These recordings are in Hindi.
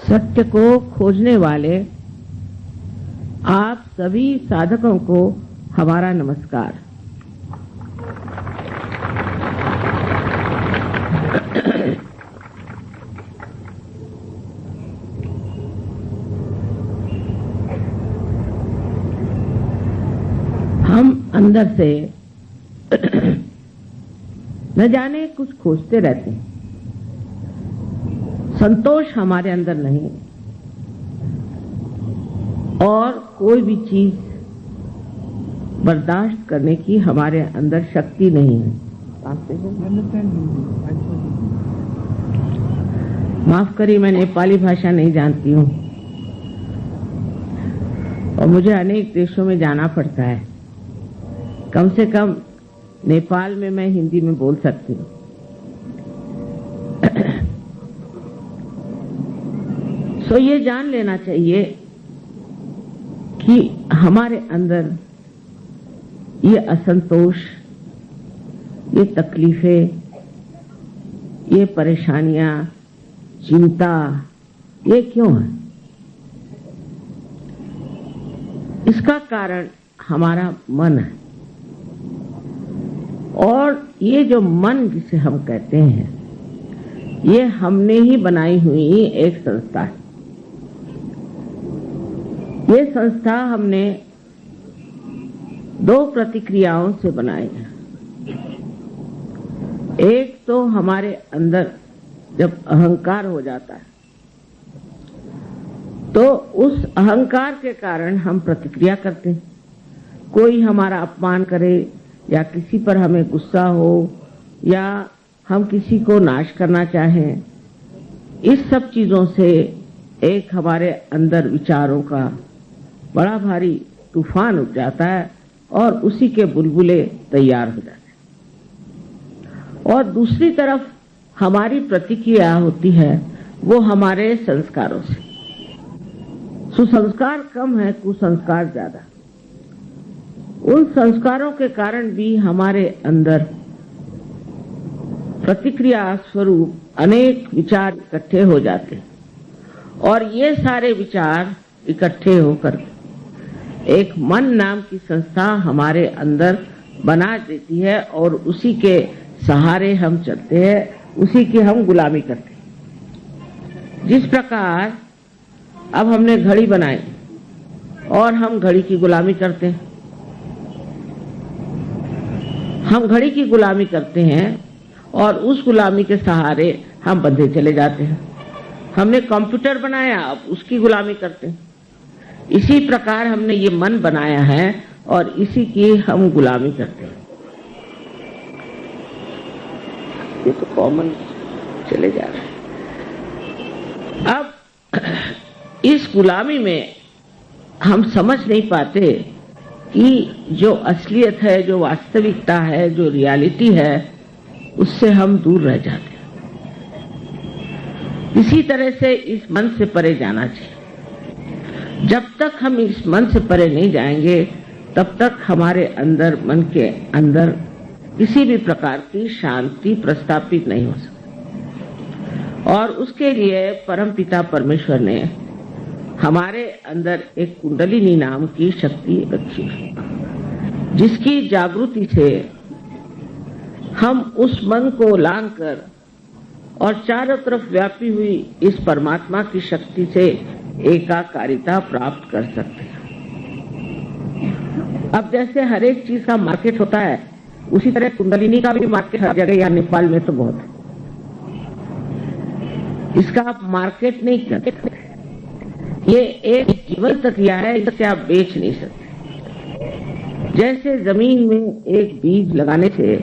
सत्य को खोजने वाले आप सभी साधकों को हमारा नमस्कार। हम अंदर से न जाने कुछ खोजते रहते हैं। संतोष हमारे अंदर नहीं और कोई भी चीज बर्दाश्त करने की हमारे अंदर शक्ति नहीं है। माफ करिए, मैं नेपाली भाषा नहीं जानती हूँ और मुझे अनेक देशों में जाना पड़ता है। कम से कम नेपाल में मैं हिंदी में बोल सकती हूँ। तो ये जान लेना चाहिए कि हमारे अंदर ये असंतोष, ये तकलीफें, ये परेशानियां, चिंता, ये क्यों है? इसका कारण हमारा मन है। और ये जो मन जिसे हम कहते हैं, ये हमने ही बनाई हुई एक संस्था है। ये संस्था हमने दो प्रतिक्रियाओं से बनाई है। एक तो हमारे अंदर जब अहंकार हो जाता है तो उस अहंकार के कारण हम प्रतिक्रिया करते हैं। कोई हमारा अपमान करे या किसी पर हमें गुस्सा हो या हम किसी को नाश करना चाहें, इस सब चीजों से एक हमारे अंदर विचारों का बड़ा भारी तूफान उठ जाता है और उसी के बुलबुले तैयार हो जाते हैं। और दूसरी तरफ हमारी प्रतिक्रिया होती है वो हमारे संस्कारों से। सुसंस्कार कम है, कुसंस्कार ज्यादा। उन संस्कारों के कारण भी हमारे अंदर प्रतिक्रिया स्वरूप अनेक विचार इकट्ठे हो जाते हैं और ये सारे विचार इकट्ठे होकर एक मन नाम की संस्था हमारे अंदर बना देती है और उसी के सहारे हम चलते हैं, उसी की हम गुलामी करते हैं। जिस प्रकार अब हमने घड़ी बनाई और हम घड़ी की गुलामी करते हैं। हम घड़ी की गुलामी करते हैं और उस गुलामी के सहारे हम बंधे चले जाते हैं। हमने कंप्यूटर बनाया, अब उसकी गुलामी करते हैं। इसी प्रकार हमने ये मन बनाया है और इसी की हम गुलामी करते हैं। ये तो कॉमन चले जा रहे हैं। अब इस गुलामी में हम समझ नहीं पाते कि जो असलियत है, जो वास्तविकता है, जो रियलिटी है, उससे हम दूर रह जाते हैं। इसी तरह से इस मन से परे जाना चाहिए। जब तक हम इस मन से परे नहीं जाएंगे तब तक हमारे अंदर, मन के अंदर किसी भी प्रकार की शांति प्रस्थापित नहीं हो सकती। और उसके लिए परमपिता परमेश्वर ने हमारे अंदर एक कुंडलिनी नाम की शक्ति रखी है, जिसकी जागृति से हम उस मन को लांघकर और चारों तरफ व्यापी हुई इस परमात्मा की शक्ति से एकाकारिता प्राप्त कर सकते हैं। अब जैसे हर एक चीज का मार्केट होता है, उसी तरह कुंडलिनी का भी मार्केट हर जगह, यहाँ नेपाल में तो बहुत है। इसका आप मार्केट नहीं करते। ये एक जीवंत क्रिया है, इसे आप बेच नहीं सकते। जैसे जमीन में एक बीज लगाने से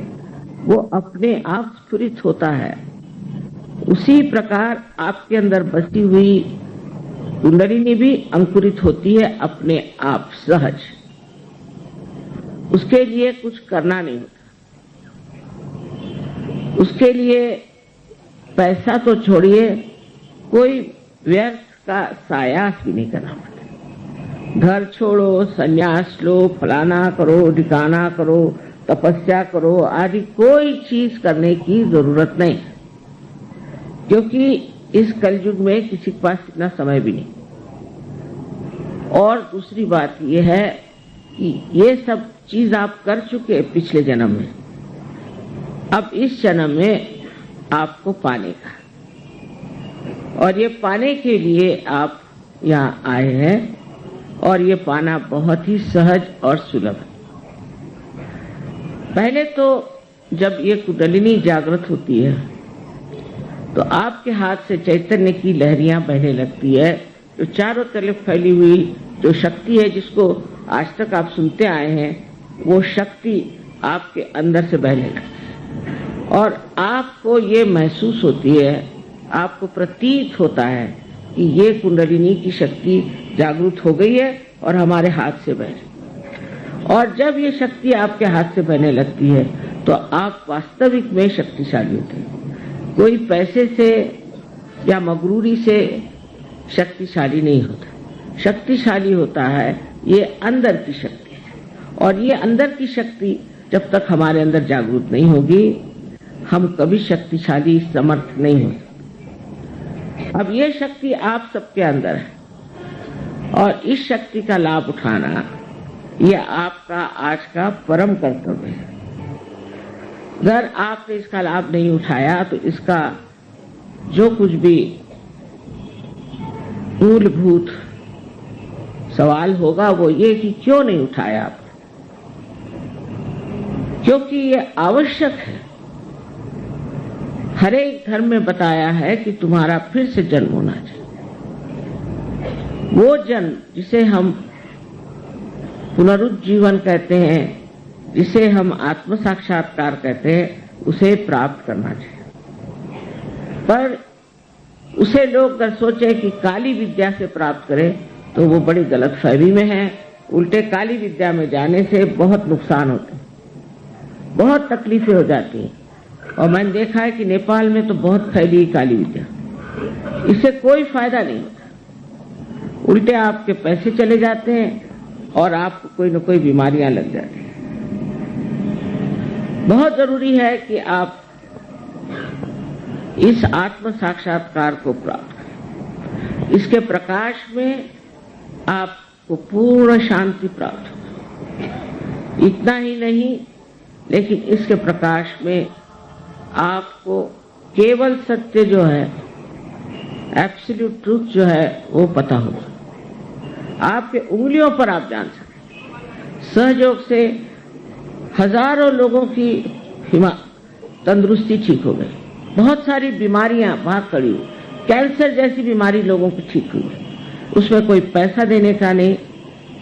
वो अपने आप स्फुरित होता है, उसी प्रकार आपके अंदर बसी हुई कुंडलिनी भी अंकुरित होती है अपने आप सहज। उसके लिए कुछ करना नहीं होता। उसके लिए पैसा तो छोड़िए, कोई व्यर्थ का सायास भी नहीं करना पड़ता। घर छोड़ो, संन्यास लो, फलाना करो, ठिकाना करो, तपस्या करो आदि कोई चीज करने की जरूरत नहीं, क्योंकि इस कलयुग में किसी के पास इतना समय भी नहीं। और दूसरी बात यह है कि ये सब चीज आप कर चुके पिछले जन्म में, अब इस जन्म में आपको पाने का, और ये पाने के लिए आप यहाँ आए हैं, और ये पाना बहुत ही सहज और सुलभ है। पहले तो जब ये कुंडलिनी जागृत होती है तो आपके हाथ से चैतन्य की लहरियां बहने लगती है, जो चारों तरफ फैली हुई जो शक्ति है जिसको आज तक आप सुनते आए हैं, वो शक्ति आपके अंदर से बहने लगती है और आपको ये महसूस होती है, आपको प्रतीत होता है कि ये कुंडलिनी की शक्ति जागृत हो गई है और हमारे हाथ से बह रही। और जब ये शक्ति आपके हाथ से बहने लगती है तो आप वास्तविक में शक्तिशाली होते हैं। कोई पैसे से या मगरूरी से शक्तिशाली नहीं होता। शक्तिशाली होता है ये अंदर की शक्ति है, और ये अंदर की शक्ति जब तक हमारे अंदर जागृत नहीं होगी, हम कभी शक्तिशाली समर्थ नहीं हो सकते। अब ये शक्ति आप सबके अंदर है, और इस शक्ति का लाभ उठाना ये आपका आज का परम कर्तव्य है। अगर आपने इसका लाभ नहीं उठाया तो इसका जो कुछ भी मूलभूत सवाल होगा वो ये कि क्यों नहीं उठाया आप, क्योंकि ये आवश्यक है। हर एक धर्म में बताया है कि तुम्हारा फिर से जन्म होना चाहिए। वो जन्म जिसे हम पुनरुज्जीवन कहते हैं, जिसे हम आत्म साक्षात्कार कहते हैं, उसे प्राप्त करना चाहिए। पर उसे लोग अगर सोचे कि काली विद्या से प्राप्त करें तो वो बड़ी गलतफहमी में है। उल्टे काली विद्या में जाने से बहुत नुकसान होते हैं, बहुत तकलीफें हो जाती हैं। और मैंने देखा है कि नेपाल में तो बहुत फैली काली विद्या, इससे कोई फायदा नहीं होता। उल्टे आपके पैसे चले जाते हैं और आपको कोई न कोई बीमारियां लग जाती हैं। बहुत जरूरी है कि आप इस आत्म साक्षात्कार को प्राप्त करें। इसके प्रकाश में आपको पूर्ण शांति प्राप्त होगी। इतना ही नहीं, लेकिन इसके प्रकाश में आपको केवल सत्य जो है, एब्सोल्यूट ट्रूथ जो है, वो पता होगा। आपके उंगलियों पर आप जान सकते। सहयोग से हजारों लोगों की तंदुरुस्ती ठीक हो गई। बहुत सारी बीमारियां भाग खड़ी हुई। कैंसर जैसी बीमारी लोगों को ठीक हुई। उसमें कोई पैसा देने का नहीं,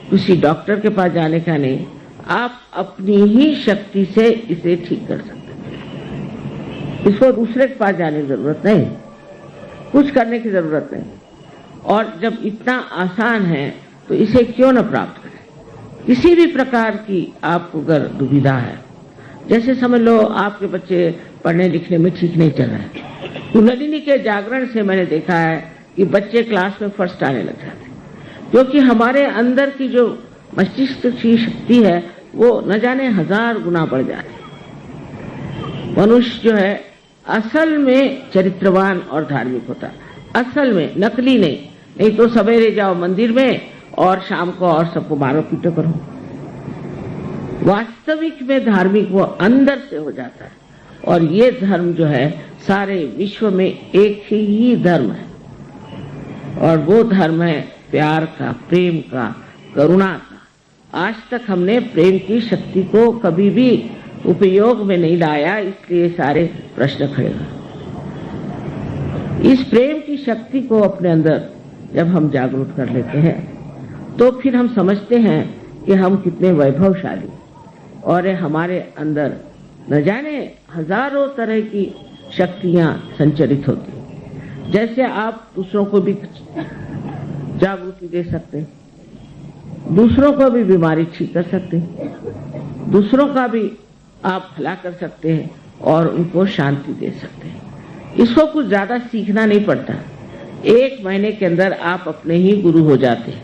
किसी डॉक्टर के पास जाने का नहीं, आप अपनी ही शक्ति से इसे ठीक कर सकते हैं। इसको दूसरे के पास जाने की जरूरत नहीं, कुछ करने की जरूरत नहीं। और जब इतना आसान है तो इसे क्यों न प्राप्त करें। किसी भी प्रकार की आपको अगर दुविधा है, जैसे समझ लो आपके बच्चे पढ़ने लिखने में ठीक नहीं चल रहे हैं, कुंडलिनी के जागरण से मैंने देखा है कि बच्चे क्लास में फर्स्ट आने लग जाते हैं, क्योंकि हमारे अंदर की जो मस्तिष्क की शक्ति है वो न जाने 1000 गुना बढ़ जाती है। मनुष्य जो है असल में चरित्रवान और धार्मिक होता है, असल में, नकली नहीं। नहीं तो सवेरे जाओ मंदिर में और शाम को और सबको मारो पीटो करो। वास्तविक में धार्मिक वो अंदर से हो जाता है। और ये धर्म जो है सारे विश्व में एक ही धर्म है, और वो धर्म है प्यार का, प्रेम का, करुणा का। आज तक हमने प्रेम की शक्ति को कभी भी उपयोग में नहीं लाया, इसलिए सारे प्रश्न खड़े हुए। इस प्रेम की शक्ति को अपने अंदर जब हम जागरूक कर लेते हैं तो फिर हम समझते हैं कि हम कितने वैभवशाली, और हमारे अंदर न जाने हजारों तरह की शक्तियां संचरित होती हैं। जैसे आप दूसरों को भी जागृति दे सकते हैं, दूसरों को भी बीमारी ठीक कर सकते हैं, दूसरों का भी आप भला कर सकते हैं और उनको शांति दे सकते हैं। इसको कुछ ज्यादा सीखना नहीं पड़ता। 1 महीने के अंदर आप अपने ही गुरु हो जाते हैं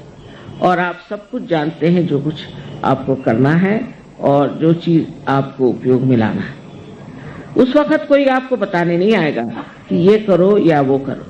और आप सब कुछ जानते हैं, जो कुछ आपको करना है और जो चीज आपको उपयोग में लाना है। उस वक्त कोई आपको बताने नहीं आएगा कि ये करो या वो करो।